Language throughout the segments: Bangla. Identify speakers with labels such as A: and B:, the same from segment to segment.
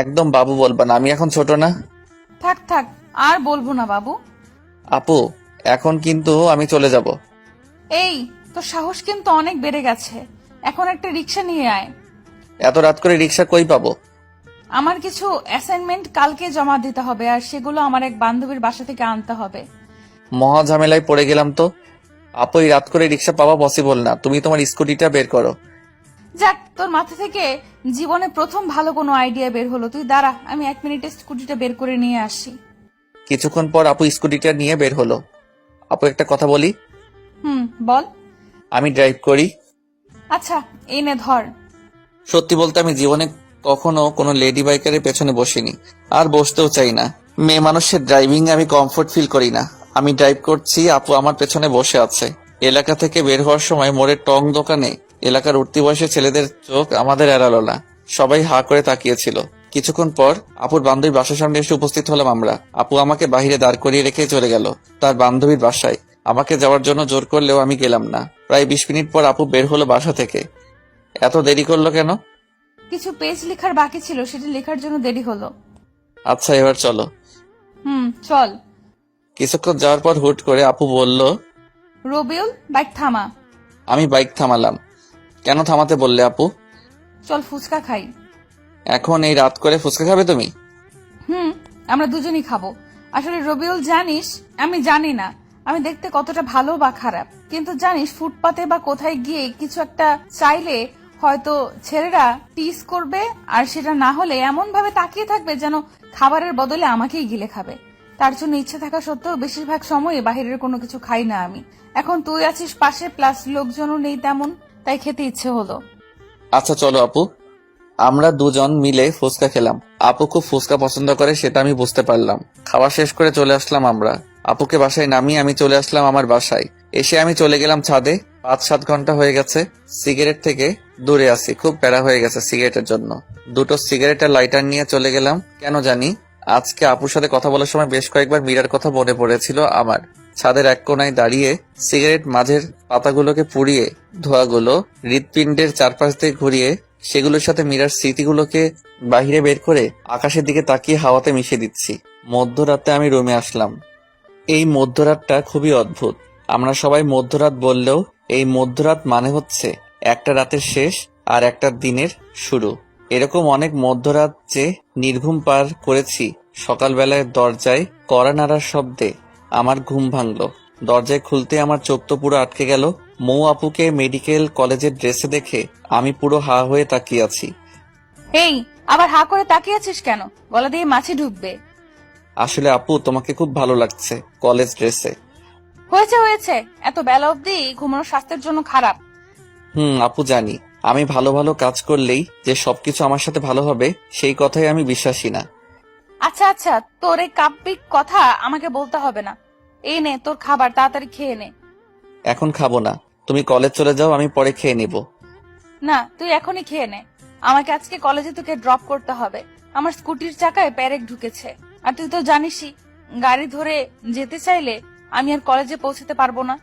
A: একদম বাবু বলবা না, আমি এখন ছোট না।
B: থাক থাক, আর বলবো না বাবু।
A: আপু, এখন কিন্তু আমি চলে যাব।
B: এই, তোর সাহস কিন্তু অনেক বেড়ে গেছে। এখন একটা রিক্সা নিয়ে আয়।
A: এত রাত করে রিক্সা কই পাবো?
B: আমার কিছু অ্যাসাইনমেন্ট কালকে জমা দিতে হবে, আর সেগুলো আমার এক বান্ধবীর বাসা থেকে আনতে হবে।
A: মহা ঝামেলায় পড়ে গেলাম তো। আপু, এই রাত করে রিক্সা পাওয়া পসিবল না, তুমি তোমার স্কুটিটা বের করো।
B: যাক, তোর মাথা থেকে জীবনে প্রথম ভালো কোনো আইডিয়া বের হলো। তুই দাঁড়া, আমি 1 মিনিটে স্কুটিটা বের করে নিয়ে আসি।
A: কিছুক্ষণ পর আপু স্কুটিটা নিয়ে বের হলো। আপু, একটা কথা বলি।
B: বল।
A: আমি ড্রাইভ করি।
B: আচ্ছা, এই নে ধর।
A: সত্যি বলতে আমি জীবনে কখনো কোনো লেডি বাইকারের পেছনে বসিনি, আর বসতেও চাই না। মেয়ে মানুষের ড্রাইভিং আমি কমফোর্ট ফিল করি না। আমি ড্রাইভ করছি, আপু আমার পেছনে বসে আছে। এলাকা থেকে বের হওয়ার সময় মোড়ের টং দোকানে এলাকার উঠতি বয়সী ছেলেদের চোখ আমাদের এড়ালো না। সবাই হা করে তাকিয়েছিল। কিছুক্ষণ পর আপুর বান্ধবীর বাসার সামনে এসে উপস্থিত হলাম আমরা। আপু আমাকে বাহিরে দাঁড় করিয়ে রেখে চলে গেল তার বান্ধবীর বাসায়। আমাকে যাওয়ার জন্য জোর করলেও আমি গেলাম না। প্রায় 20 মিনিট পর আপু বের হলো বাসা থেকে। এত দেরি করলো কেন?
B: কিছু পেজ লেখার বাকি ছিল, সেটা লেখার জন্য দেরি হলো।
A: আচ্ছা, এবার চলো।
B: চল।
A: কিছুক্ষণ যাওয়ার পর হুট করে আপু বলল,
B: রবিউল, বাইক থামা।
A: আমি বাইক থামালাম। কেন থামাতে বললে আপু?
B: চল ফুচকা খাই।
A: এখন এই রাত করে ফুচকা খাবে তুমি?
B: আমরা দুজনই খাবো। আসলে রবিউল, জানিস, আমি জানি না আমি দেখতে কতটা ভালো বা খারাপ, কিন্তু জানিস ফুটপাতে বা কোথায় গিয়ে কিছু একটা চাইলে হয়তো ছেলেরা টিস করবে, আর সেটা না হলে এমন ভাবে তাকিয়ে থাকবে যেন খাবারের বদলে আমাকেই গিলে খাবে। তার জন্য ইচ্ছে থাকা সত্ত্বেও বেশিরভাগ সময়ে বাহিরের কোনো কিছু খাই না আমি। এখন তুই আছিস পাশে, প্লাস লোকজনও নেই তেমন, তাই খেতে ইচ্ছে হলো।
A: আচ্ছা চলো আপু। আমরা দুজন মিলে ফুচকা খেলাম। আপু খুব ফুচকা পছন্দ করে সেটা আমি বুঝতে পারলাম। খাওয়া শেষ করে চলে আসলাম আমরা। আপুকে বাসায় নামিয়ে আমি চলে আসলাম আমার বাসায়। এসে আমি চলে গেলাম ছাদে। 5-7 ঘন্টা হয়ে গেছে সিগারেট থেকে দূরে আছি। খুব প্যারা হয়ে গেছে সিগারেটের জন্য। দুটো সিগারেটের লাইটার নিয়ে চলে গেলাম। কেন জানি আজকে আপুর সাথে কথা বলার সময় বেশ কয়েকবার মীরার কথা মনে পড়েছিল আমার। ছাদের এক কোনায় দাঁড়িয়ে সিগারেট মাঝের পাতাগুলোকে পুড়িয়ে ধোঁয়াগুলো হৃৎপিণ্ডের চারপাশ দিয়ে ঘুরিয়ে সেগুলোর সাথে মীরার স্মৃতিগুলোকে বাহিরে বের করে আকাশের দিকে তাকিয়ে হাওয়াতে মিশিয়ে দিচ্ছি। মধ্যরাতে আমি রুমে আসলাম। এই মধ্যরাতটা খুবই অদ্ভুত। আমরা সবাই মধ্যরাত বললেও এই মধ্যরাত মানে হচ্ছে একটা রাতের শেষ আর একটা দিনের শুরু। এরকম অনেক মধ্যরাত যে নির্ঘুম পার করেছি। সকালবেলায় দরজায় কড়া নাড়ার শব্দে আমার ঘুম ভাঙলো। দরজায় খুলতে আমার চোখ তো পুরো আটকে গেল। মৌ আপুকে মেডিকেল কলেজের ড্রেসে দেখে আমি পুরো হা হয়ে তাকিয়ে আছি।
B: এই, আবার হা করে তাকিয়ে আছিস কেন? গলা দিয়ে মাছি ঢুকবে।
A: আসলে আপু, তোমাকে খুব ভালো লাগছে কলেজ ড্রেসে।
B: হয়েছে হয়েছে, এত বেলা অবধি ঘুমানো স্বাস্থ্যের জন্য খারাপ।
A: আপু জানি, আমি ভালো ভালো কাজ করলেই যে সবকিছু আমার সাথে ভালো হবে সেই কথাই আমি বিশ্বাসী না।
B: আচ্ছা আচ্ছা, তোর এই কাব্যিক কথা আমাকে বলতে হবে না। এই নে তোর খাবার, তাড়াতাড়ি খেয়ে নে।
A: এখন খাবো না, তুমি কলেজ চলে যাও, আমি পরে খেয়ে নিব।
B: না, তুই এখনই খেয়ে নে। আমাকে আজকে কলেজে তোকে ড্রপ করতে হবে। আমার স্কুটির চাকায় পেরেক ঢুকেছে, আর তুই তো জানিসই গাড়ি ধরে যেতে চাইলে আমি আর কলেজে পৌঁছতে পারবো না।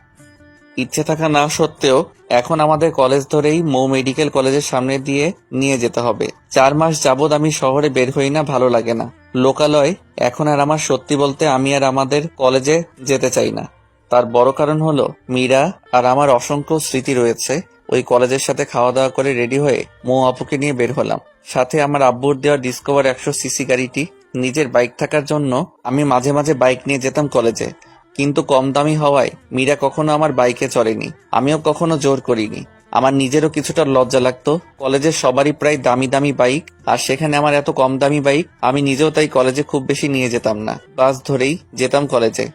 A: ইচ্ছে থাকা না সত্ত্বেও এখন আমাদের কলেজ ধরেই মৌ মেডিকেল কলেজের সামনে দিয়ে নিয়ে যেতে হবে। 4 মাস যাবৎ আমি শহরে বের হই না, ভালো লাগে না। লোকালয় এখন আর আমার, সত্যি বলতে আমি আর আমাদের কলেজে যেতে চাই না। তার বড় কারণ হলো মীরা আর আমার অসংখ্য স্মৃতি রয়েছে। ওই কলেজের সাথে খাওয়া দাওয়া করে রেডি হয়ে মৌ আপুকে নিয়ে বের হলাম। সাথে আমার আব্বুর দেওয়া ডিসকভার 100 সিসি গাড়িটি। নিজের বাইক থাকার জন্য আমি মাঝে মাঝে বাইক নিয়ে যেতাম কলেজে, কিন্তু কম দামি হওয়ায় মীরা কখনো আমার বাইকে চড়েনি, আমিও কখনো জোর করিনি। আমার নিজেরও কিছুটা লজ্জা লাগতো। কলেজের সবারই প্রায় দামি দামি বাইক, আর সেখানে আমার এত কম দামি বাইক। আমি নিজেও তাই কলেজে খুব বেশি নিয়ে যেতাম না, বাস ধরেই যেতাম কলেজে।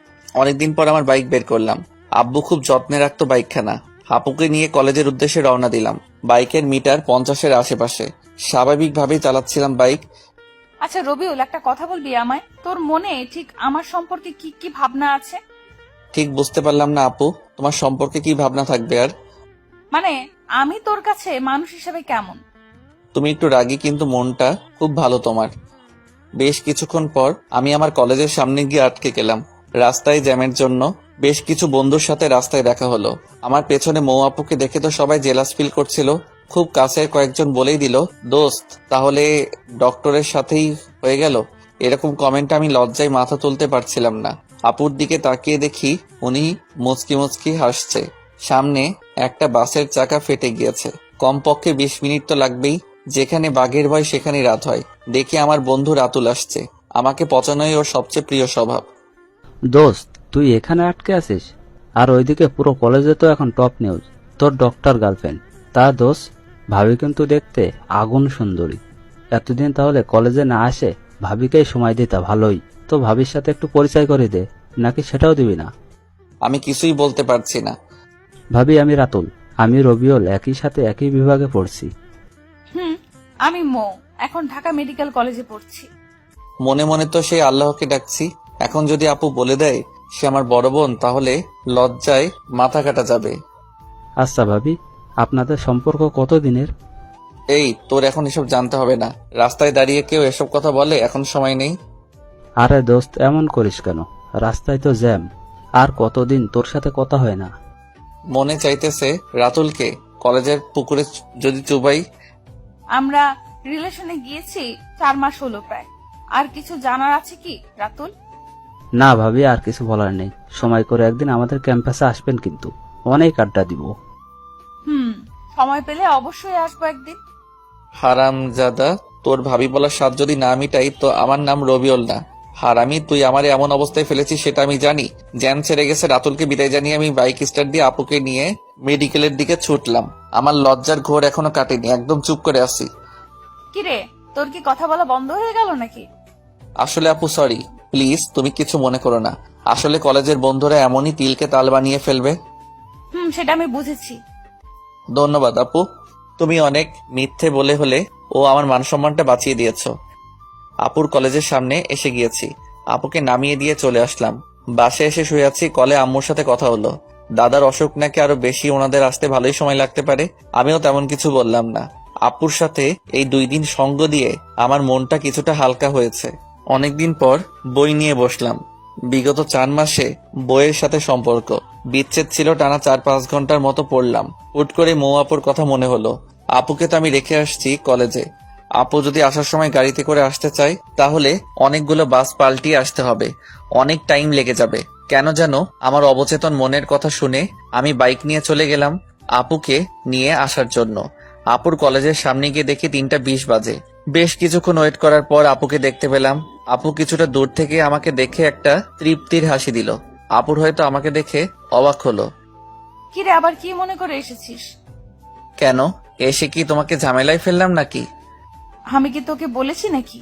A: অনেকদিন পর আমার বাইক বের করলাম। আব্বু খুব যত্নে রাখতো বাইকখানা। হাপুকে নিয়ে কলেজের উদ্দেশ্যে রওনা দিলাম। বাইকের মিটার 50-এর আশেপাশে। স্বাভাবিকভাবেই চালাচ্ছিলাম বাইক।
B: আচ্ছা রবিউল, একটা কথা বলবি আমায়? তোর মনে ঠিক আমার সম্পর্কে কি কি ভাবনা আছে?
A: ঠিক বুঝতে পারলাম না আপু, তোমার সম্পর্কে কি ভাবনা থাকবে আর?
B: মানে আমি তোর কাছে মানুষ হিসেবে কেমন?
A: তুমি একটু রাগী, কিন্তু মনটা খুব ভালো তোমার। বেশ কিছুক্ষণ পর আমি আমার কলেজের সামনে গিয়ে আটকে গেলাম রাস্তায় জ্যামের জন্য। বেশ কিছু বন্ধুর সাথে রাস্তায় দেখা হলো। আমার পেছনে মৌ আপুকে দেখে তো সবাই জেলাস ফিল করছিল। খুব কাছে কয়েকজন বলেই দিল, দোস্ত তাহলে ডক্টরের সাথেই হয়ে গেল। এরকম কমেন্ট আমি লজ্জায় মাথা তুলতে পারছিলাম না। আপুর দিকে তাকিয়ে দেখি উনি মুচকি মুচকি হাসছে। সামনে একটা বাসের চাকা ফেটে গিয়েছে। কমপক্ষে 20 মিনিট তো লাগবেই। যেখানে বাঘের ভয় সেখানে রাত হয়। দেখি আমার বন্ধু রাতুল আসছে। আমাকে পচানোই ওর সবচেয়ে প্রিয় স্বভাব।
C: দোস্ত তুই এখানে আটকে আছিস? আর ওইদিকে পুরো কলেজে তো এখন টপ নিউজ, তোর ডক্টর গার্লফ্রেন্ড। তা দোস্ত, ভাবি কিন্তু দেখতে আগুন সুন্দরী। এতদিন তাহলে কলেজে না আসে ভাবিকেই সময় দিতা ভালোই। তো ভাবির সাথে একটু পরিচয় করে দে, নাকি সেটাও দিবি না?
A: আমি কিছুই বলতে পারছি না।
C: ভাবি, আমি রাতুল, আমি রবিউল, একই সাথে একই বিভাগে পড়ছি।
B: আমি মৌ, এখন ঢাকা মেডিকেল কলেজে পড়ছি।
A: মনে মনে তো সেই আল্লাহকে ডাকছি। এখন যদি আপু বলে দেয় সে আমার বড় বোন, তাহলে লজ্জায় মাথা কাটা যাবে।
C: আচ্ছা ভাবি, আপনাদের সম্পর্ক কতদিনের?
A: এই তোর এখন এসব জানতে হবে না। রাস্তায় দাঁড়িয়ে কেউ এসব কথা বলে, এখন সময় নেই।
C: আরে দোস্ত, এমন করিস কেন? রাস্তায় তো জ্যাম। আর কতদিন তোর সাথে কথা হয় না।
A: মনে চাইতেছে রাতুলকে কলেজের পুকুরে যদি চুবাই।
B: আমরা রিলেশনে গিয়েছি 4 মাস হলো প্রায়। আর কিছু জানার আছে কি রাতুল?
C: না ভাবি, আর কিছু বলার নেই। সময় করে একদিন আমাদের ক্যাম্পাসে আসবেন, কিন্তু অনেক আড্ডা দিব।
B: সময় পেলে অবশ্যই আসবো একদিন।
A: হারামজাদা, তোর ভাবি বলার স্বাদ যদি না মিটাই তো আমার নাম রবিউল না। হারামি, তুই আমারে এমন অবস্থায় ফেলেছিস সেটা আমি জানি। জ্যান ছেড়ে গেছে। রাতুলকে বিদায় জানিয়ে আমি বাইক স্টার্ট দিয়ে আপুকে নিয়ে মেডিকেলের দিকে ছুটলাম। আমার লজ্জার ঘোর এখনো কাটেনি। একদম চুপ করে আছি।
B: কিরে, তোর কি কথা বলা বন্ধ হয়ে গেল নাকি?
A: আসলে আপু সরি, প্লিজ তুমি কিছু মনে করো না। আসলে কলেজের বন্ধুরা এমনই তিলকে তাল বানিয়ে ফেলবে।
B: সেটা আমি বুঝেছি।
A: ধন্যবাদ আপু, তুমি অনেক মিথ্যে বলে হলে ও আমার মান সম্মানটা বাঁচিয়ে দিয়েছো। আপুর কলেজের সামনে এসে গিয়েছি। আপুকে নামিয়ে দিয়ে চলে আসলাম। বাসে এসে শুয়ে আছি। কলে আম্মুর সাথে কথা হলো। দাদার অসুখ নাকি আরো বেশি, ওনাদের আসতে ভালোই সময় লাগতে পারে। আমিও তেমন কিছু বললাম না। আপুর সাথে এই 2 দিন সঙ্গ দিয়ে আমার মনটা কিছুটা হালকা হয়েছে। অনেকদিন পর বই নিয়ে বসলাম। বিগত 4 মাসে বইয়ের সাথে সম্পর্ক বিচ্ছেদ ছিল। টানা 4-5 ঘন্টার মতো পড়লাম। হুট করে মৌ আপুর কথা মনে হলো। আপুকে তো আমি রেখে আসছি কলেজে। আপু যদি আসার সময় গাড়িতে করে আসতে চায় তাহলে অনেকগুলো বাস পাল্টিয়ে আসতে হবে। অনেক টাইম লেগে যাবে। কেন যেন আমার অবচেতন মনের কথা শুনে আমি বাইক নিয়ে চলে গেলাম আপুকে নিয়ে আসার জন্য। আপুর কলেজের সামনে গিয়ে দেখি 3:20 বাজে। বেশ কিছুক্ষণ ওয়েট করার পর আপুকে দেখতে পেলাম। আপু কিছুটা দূর থেকে আমাকে দেখে একটা তৃপ্তির হাসি দিল। আপুর হয়তো আমাকে দেখে অবাক হলো।
B: কিরে, আবার কি মনে করে এসেছিস?
A: কেন, এসে কি তোমাকে ঝামেলায় ফেললাম নাকি?
B: আমি কি তোকে বলেছি নাকি